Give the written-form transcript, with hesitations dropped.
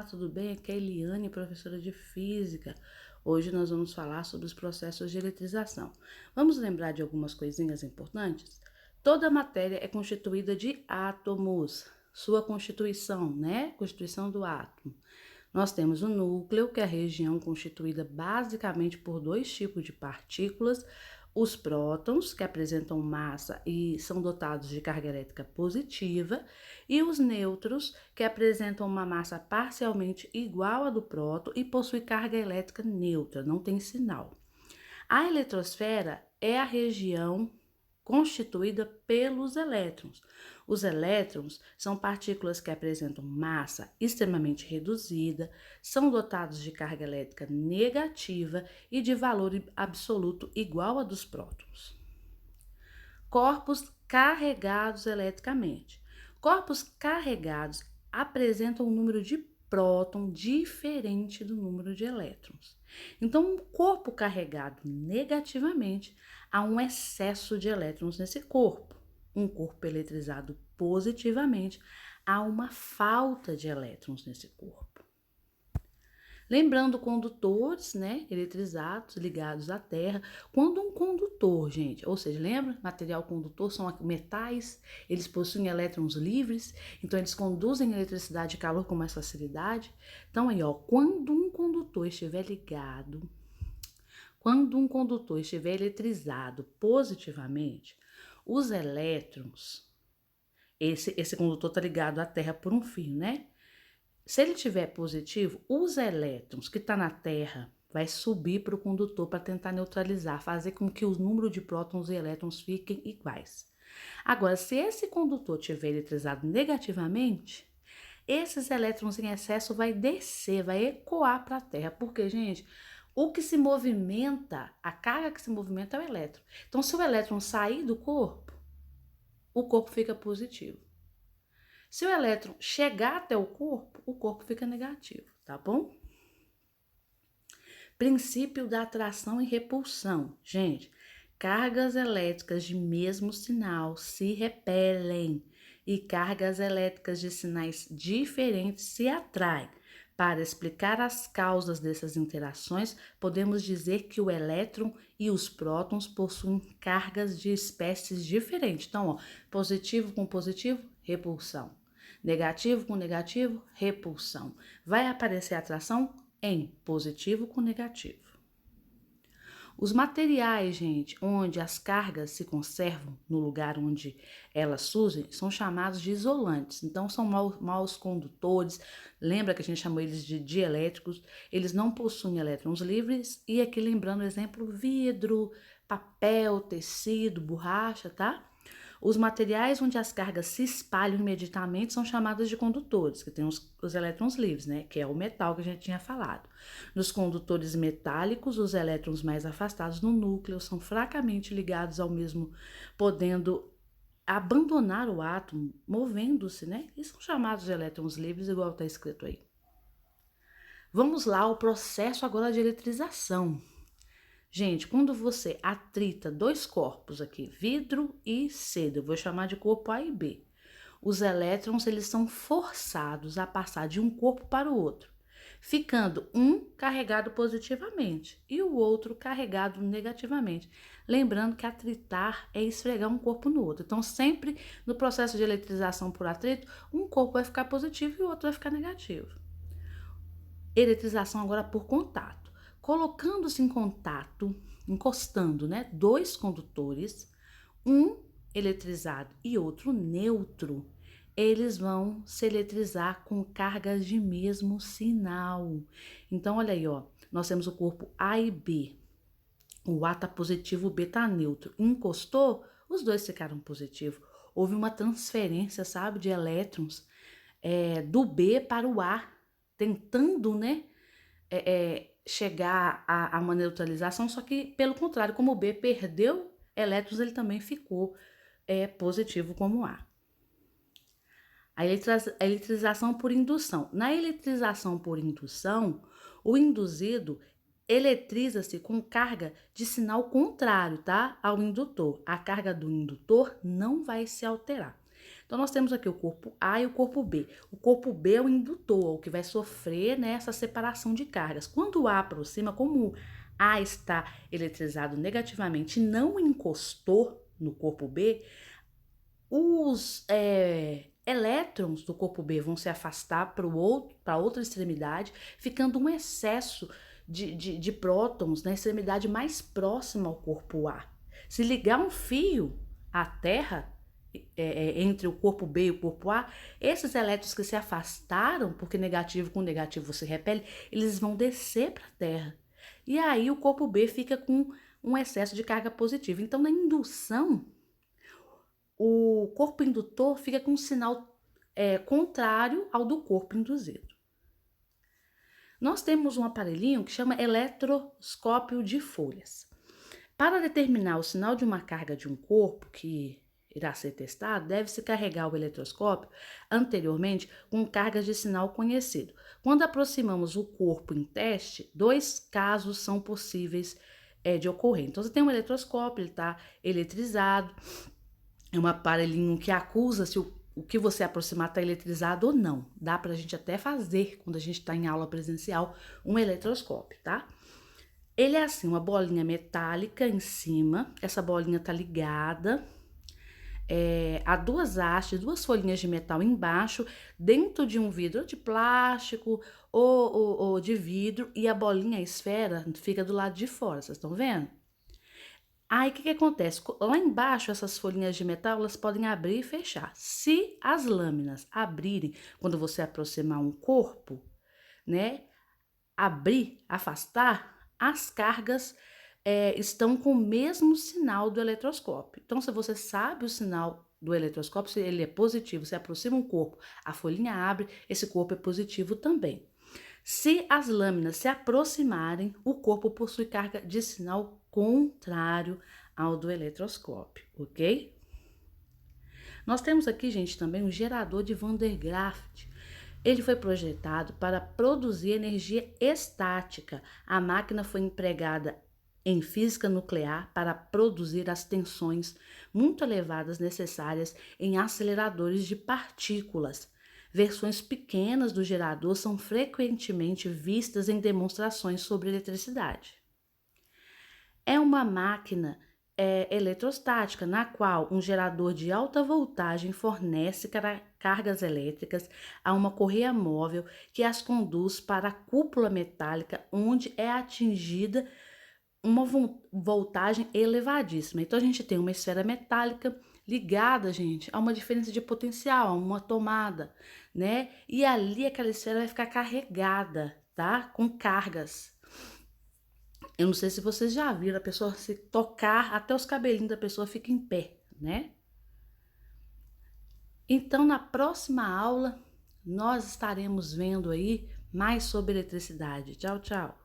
tudo bem? Aqui é a Eliane, professora de Física. Hoje nós vamos falar sobre os processos de eletrização. Vamos lembrar de algumas coisinhas importantes? Toda matéria é constituída de átomos. Sua constituição, né? Constituição do átomo. Nós temos o núcleo, que é a região constituída basicamente por dois tipos de partículas: os prótons, que apresentam massa e são dotados de carga elétrica positiva, e os nêutrons, que apresentam uma massa parcialmente igual à do próton e possuem carga elétrica neutra, não tem sinal. A eletrosfera é a região constituída pelos elétrons. Os elétrons são partículas que apresentam massa extremamente reduzida, são dotados de carga elétrica negativa e de valor absoluto igual a dos prótons. Corpos carregados eletricamente. Corpos carregados apresentam um número de próton diferente do número de elétrons. Então, um corpo carregado negativamente, há um excesso de elétrons nesse corpo. Um corpo eletrizado positivamente, há uma falta de elétrons nesse corpo. Lembrando condutores, né, eletrizados, ligados à Terra. Quando um condutor, gente, ou seja, lembra? Material condutor são metais, eles possuem elétrons livres, então eles conduzem eletricidade e calor com mais facilidade. Então aí, ó, quando um condutor estiver ligado, quando um condutor estiver eletrizado positivamente, os elétrons, esse condutor está ligado à Terra por um fio, né? Se ele tiver positivo, os elétrons que estão na Terra vai subir para o condutor para tentar neutralizar, fazer com que o número de prótons e elétrons fiquem iguais. Agora, se esse condutor tiver eletrizado negativamente, esses elétrons em excesso vai descer, vai ecoar para a Terra, porque, gente, o que se movimenta, a carga que se movimenta é o elétron. Então, se o elétron sair do corpo, o corpo fica positivo. Se o elétron chegar até o corpo fica negativo, tá bom? Princípio da atração e repulsão. Gente, cargas elétricas de mesmo sinal se repelem e cargas elétricas de sinais diferentes se atraem. Para explicar as causas dessas interações, podemos dizer que o elétron e os prótons possuem cargas de espécies diferentes. Então, ó, positivo com positivo, repulsão. Negativo com negativo, repulsão. Vai aparecer atração em positivo com negativo. Os materiais, gente, onde as cargas se conservam, no lugar onde elas surgem, são chamados de isolantes. Então, são maus condutores. Lembra que a gente chamou eles de dielétricos? Eles não possuem elétrons livres. E aqui lembrando o exemplo, vidro, papel, tecido, borracha, tá? Os materiais onde as cargas se espalham imediatamente são chamados de condutores, que tem os elétrons livres, né? Que é o metal que a gente tinha falado. Nos condutores metálicos, os elétrons mais afastados no núcleo são fracamente ligados ao mesmo, podendo abandonar o átomo, movendo-se, né? E são chamados de elétrons livres, igual está escrito aí. Vamos lá ao processo agora de eletrização. Gente, quando você atrita dois corpos aqui, vidro e seda, eu vou chamar de corpo A e B. Os elétrons, eles são forçados a passar de um corpo para o outro, ficando um carregado positivamente e o outro carregado negativamente. Lembrando que atritar é esfregar um corpo no outro. Então, sempre no processo de eletrização por atrito, um corpo vai ficar positivo e o outro vai ficar negativo. Eletrização agora por contato. Colocando-se em contato, encostando, né, dois condutores, um eletrizado e outro neutro, eles vão se eletrizar com cargas de mesmo sinal. Então, olha aí, ó, nós temos o corpo A e B. O A está positivo, o B está neutro. Encostou, os dois ficaram positivos. Houve uma transferência, sabe, de elétrons do B para o A, tentando, né, chegar a uma neutralização, só que, pelo contrário, como o B perdeu elétrons, ele também ficou positivo como A. A eletrização por indução. Na eletrização por indução, o induzido eletriza-se com carga de sinal contrário, tá? Ao indutor. A carga do indutor não vai se alterar. Então, nós temos aqui o corpo A e o corpo B. O corpo B é o indutor, o que vai sofrer, né, essa separação de cargas. Quando o A aproxima, como o A está eletrizado negativamente e não encostou no corpo B, os elétrons do corpo B vão se afastar para outra extremidade, ficando um excesso de prótons na extremidade mais próxima ao corpo A. Se ligar um fio à Terra, entre o corpo B e o corpo A, esses elétrons que se afastaram, porque negativo com negativo você repele, eles vão descer para a Terra. E aí o corpo B fica com um excesso de carga positiva. Então, na indução, o corpo indutor fica com um sinal contrário ao do corpo induzido. Nós temos um aparelhinho que chama eletroscópio de folhas. Para determinar o sinal de uma carga de um corpo que irá ser testado, deve-se carregar o eletroscópio anteriormente com cargas de sinal conhecido. Quando aproximamos o corpo em teste, 2 casos são possíveis de ocorrer. Então, você tem um eletroscópio, ele está eletrizado, é um aparelhinho que acusa se o que você aproximar está eletrizado ou não. Dá para a gente até fazer, quando a gente está em aula presencial, um eletroscópio, tá? Ele é assim, uma bolinha metálica em cima, essa bolinha tá ligada a 2 hastes, 2 folhinhas de metal embaixo, dentro de um vidro de plástico ou de vidro, e a bolinha, a esfera, fica do lado de fora, vocês estão vendo? Aí, o que acontece? Lá embaixo, essas folhinhas de metal, elas podem abrir e fechar. Se as lâminas abrirem, quando você aproximar um corpo, né, abrir, afastar, as cargas estão com o mesmo sinal do eletroscópio. Então, se você sabe o sinal do eletroscópio, se ele é positivo, se aproxima um corpo, a folhinha abre, esse corpo é positivo também. Se as lâminas se aproximarem, o corpo possui carga de sinal contrário ao do eletroscópio, ok? Nós temos aqui, gente, também um gerador de Van der Graaf. Ele foi projetado para produzir energia estática. A máquina foi empregada em física nuclear para produzir as tensões muito elevadas necessárias em aceleradores de partículas. Versões pequenas do gerador são frequentemente vistas em demonstrações sobre eletricidade. É uma máquina eletrostática, na qual um gerador de alta voltagem fornece cargas elétricas a uma correia móvel que as conduz para a cúpula metálica, onde é atingida uma voltagem elevadíssima. Então, a gente tem uma esfera metálica ligada, gente, a uma diferença de potencial, a uma tomada, né? E ali aquela esfera vai ficar carregada, tá? Com cargas. Eu não sei se vocês já viram a pessoa se tocar, até os cabelinhos da pessoa ficam em pé, né? Então, na próxima aula, nós estaremos vendo aí mais sobre eletricidade. Tchau, tchau.